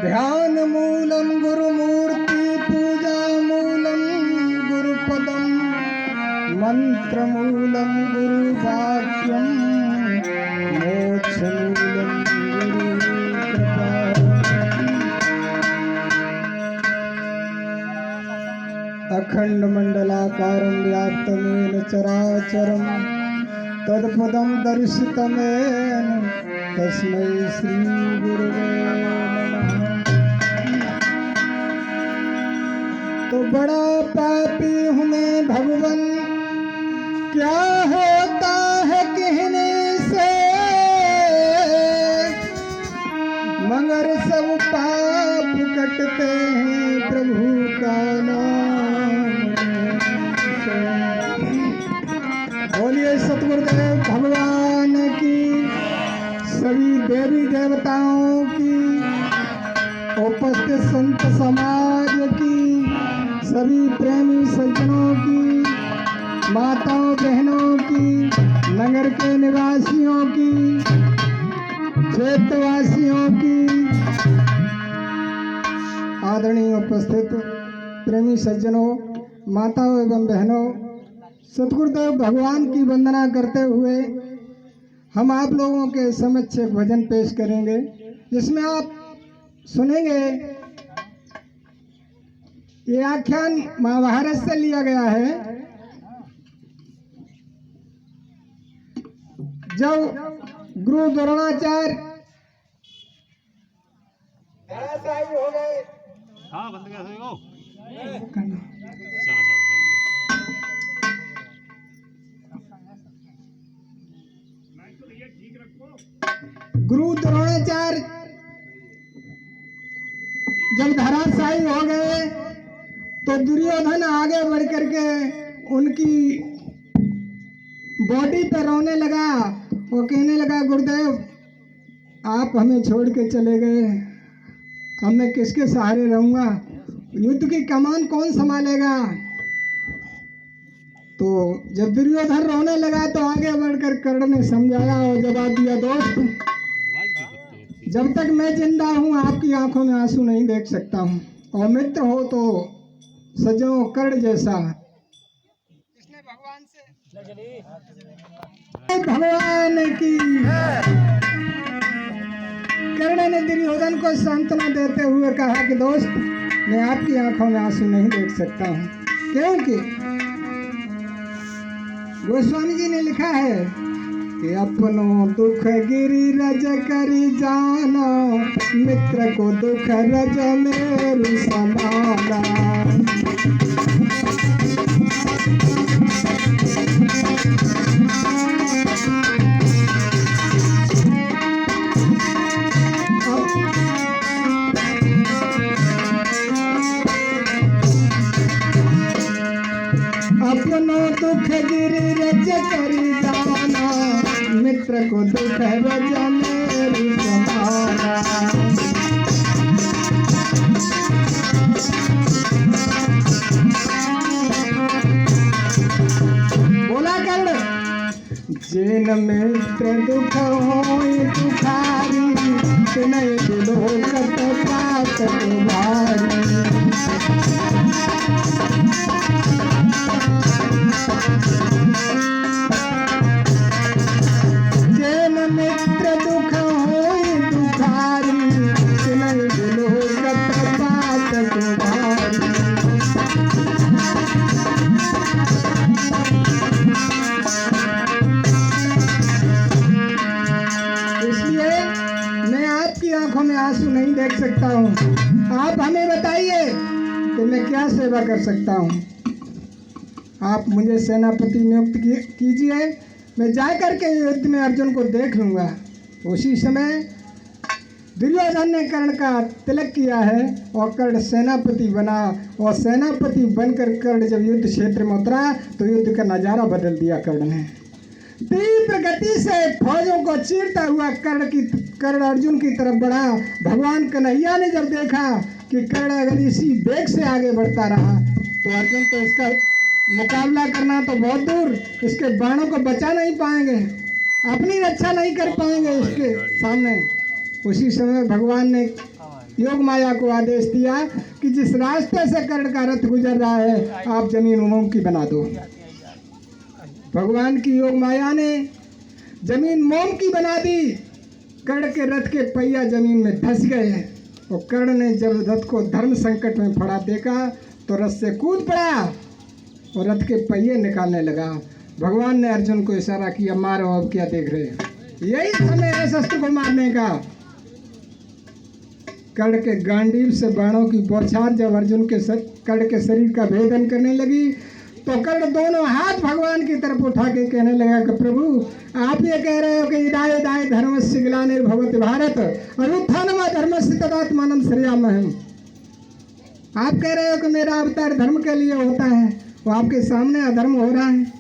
ध्यान मूलम गुरुमूर्ति पूजा मूलम गुरुपदम मंत्र मूलम गुरुवाक्यम मोक्ष मूलम गुरु कृपा। अखंड मंडलाकारं व्याप्तमेन चराचरं तत्पदं दर्शितमेन तस्मै श्री गुरुवे नमः। तो बड़ा पापी हूँ मैं भगवन, क्या होता है कहने से, मगर सब पाप कटते हैं प्रभु का नाम से। बोलिए सतगुरुदेव भगवान की, सभी देवी देवताओं की, उपस्थित संत समाज की, सभी प्रेमी सज्जनों की, माताओं बहनों की, नगर के निवासियों की, क्षेत्रवासियों की, आदरणीय उपस्थित प्रेमी सज्जनों, माताओं एवं बहनों, सतगुरुदेव भगवान की वंदना करते हुए हम आप लोगों के समक्ष एक भजन पेश करेंगे, जिसमें आप सुनेंगे। ये आख्यान महाभारत से लिया गया है। जब गुरु द्रोणाचार्य हो गए, हाँ बंद कर दो। गुरु द्रोणाचार्य जब धराशायी हो गए तो दुर्योधन आगे बढ़ करके उनकी बॉडी पर रोने लगा। वो कहने लगा, गुरुदेव आप हमें छोड़ के चले गए, अब मैं किसके सहारे रहूंगा, युद्ध की कमान कौन संभालेगा। तो जब दुर्योधन रोने लगा तो आगे बढ़कर कर्ण ने समझाया और जवाब दिया, दोस्त जब तक मैं जिंदा हूँ आपकी आंखों में आंसू नहीं देख सकता हूँ, और मित्र हो तो सजो कर्ण जैसा। इसने भगवान की कर्ण ने दुर्योधन को सांत्वना देते हुए कहा कि दोस्त मैं आपकी आंखों में आंसू नहीं देख सकता हूँ, क्योंकि गोस्वामी जी ने लिखा है कि अपनों दुख गिरिरज करी जानो, मित्र को दुख रज मेरु समाना। अपनों दुख गिरिरज करी जाना, मित्र को दुख रज मेरु समाना। बोला कर्ण, जिन मित्र दुख होई दुखारी, तिनहि दुलोकत पात तुम्हारी। आंसू नहीं देख सकता हूँ, आप हमें बताइए कि मैं क्या सेवा कर सकता हूँ। आप मुझे सेनापति नियुक्त कीजिए, मैं जाकर के युद्ध में अर्जुन को देख लूँगा। उसी समय दुर्योधन ने कर्ण का तिलक किया है और कर्ण सेनापति बना, और सेनापति बनकर कर्ण जब युद्ध क्षेत्र में उतरा तो युद्ध का नज़ारा बदल दिया। कर्ण ने तीव्र गति से फौजों को चीरता हुआ कर्ण अर्जुन की तरफ बढ़ा। भगवान कन्हैया ने जब देखा कि कर्ण अगर इसी वेग से आगे बढ़ता रहा तो अर्जुन तो इसका मुकाबला करना तो बहुत दूर, इसके बाणों को बचा नहीं पाएंगे, अपनी रक्षा नहीं कर पाएंगे इसके सामने। उसी समय भगवान ने योग माया को आदेश दिया कि जिस रास्ते से कर्ण का रथ गुजर रहा है आप जमीन मोम की बना दो। भगवान की योग माया ने जमीन मोम की बना दी। कर्ण के रथ के पहिया जमीन में धंस गए और कर्ण ने जब रथ को धर्म संकट में पड़ा देखा तो रथ से कूद पड़ा और रथ के पहिए निकालने लगा। भगवान ने अर्जुन को इशारा किया, मारो, अब क्या देख रहे हैं, यही समय है शस्त्र को मारने का। कर्ण के गांडीव से बाणों की बौछार जब अर्जुन के कर्ण के शरीर का भेदन करने लगी तो कर्ण दोनों हाथ भगवान की तरफ उठा के कहने लगा कि प्रभु आप ये कह रहे हो कि इदाय दाय धर्मस्य ग्लानिर्भवति भारत और उत्थानमा धर्मस्य तदात्मानं श्रेयामहम्। आप कह रहे हो कि मेरा अवतार धर्म के लिए होता है, वो आपके सामने अधर्म हो रहा है।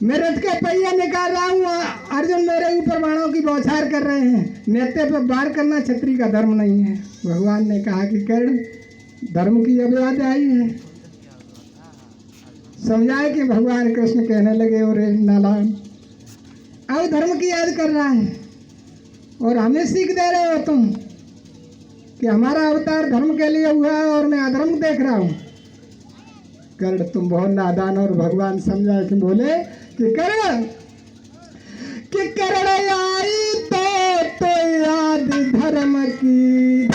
मैं रथ के पहिए निकाल रहा हूँ, अर्जुन मेरे ऊपर बाणों की बौछार कर रहे हैं। नेत्रे पर वार करना क्षत्रिय का धर्म नहीं है। भगवान ने कहा कि कर्ण धर्म की अब याद आई है। समझाए कि भगवान कृष्ण कहने लगे, और नालायन अब धर्म की याद कर रहा है और हमें सीख दे रहे हो तुम कि हमारा अवतार धर्म के लिए हुआ है और मैं अधर्म देख रहा हूँ। कर्ण तुम बहुत नादान। और भगवान समझाए कि बोले कि कर्ण आई तो याद धर्म की,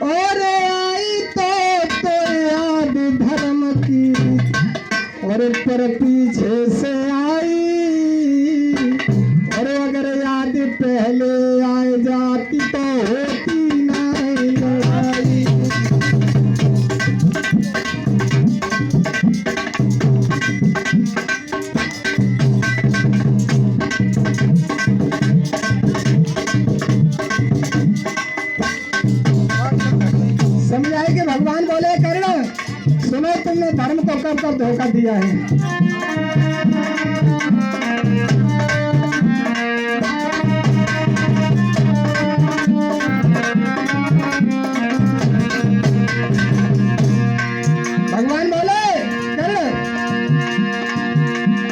और आई तो याद धर्म की, और पर पीछे से आई, और अगर याद पहले आए जाती तो होती ना लड़ाई। समझाए कि भगवान बोले कर्ण सुनो, तुमने धर्म को कब कब धोखा दिया है। भगवान बोले कर्ण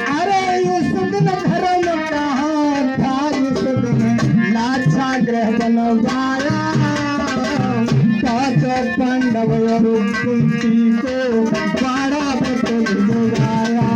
अरे इस दिन धर्म कहाँ था, इस दिन लाछा ग्रह बनवाया, पांडव और कुंती को बाड़ा बतल जुड़ाया।